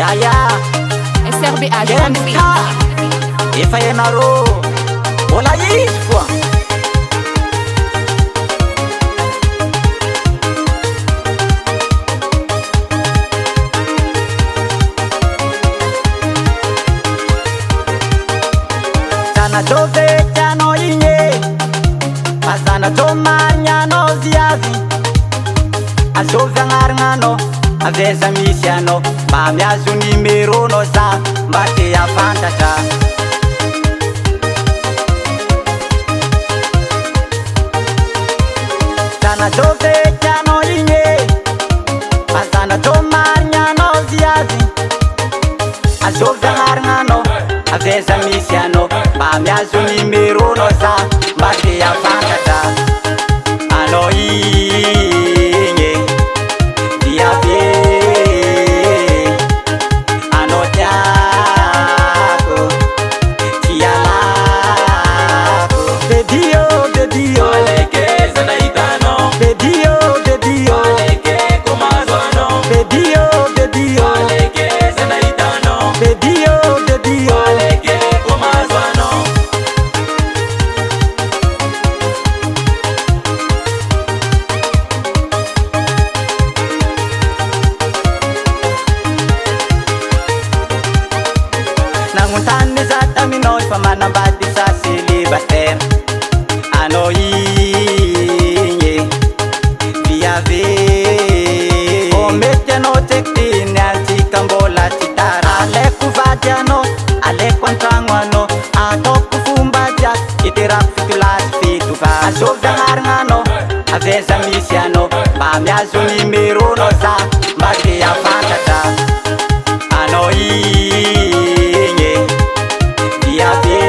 Yaya SRBH Kenta Efa enaro Ola izy foa Zanato vecchiano igne Ma zanato magnano ziazy Azovy agnaragna aveza misy anao mba miazo numéro nao za mba te afantatra Zanato vecchiano igne Ma zanato magnano ziazy Azovy agnaragna anao aveza misy anao mba miazo numéro nao za mba te afantatra anao igny viavy anao tiako tialako bedio bedio Alekeza na itano bedio bedio Aleke kumazwano bedio bedio Alekeza na itano bedio bedio Aleke kumazwano Nangontany zata aminao fa manambady sa célibataire anao igny viavy o mety anao tseky niantsika mbola tsy tara alaiko vady anao alaiko antragno anao ataoko fomba jiaby iterako fikilasy fito fa azovy agnaragna anao aveza misy anao mba miazo numéro nao za mba te afantatra anao igny viavy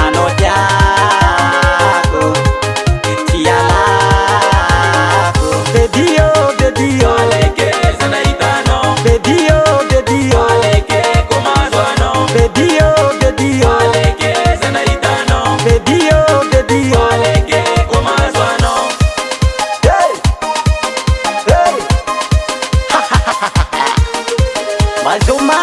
anao tiako tialako bedio bedio Alekeza na itano bedio bedio Aleke kumazwano bedio bedio Alekeza na itano bedio bedio Aleke kumazwano hey hey Mazuma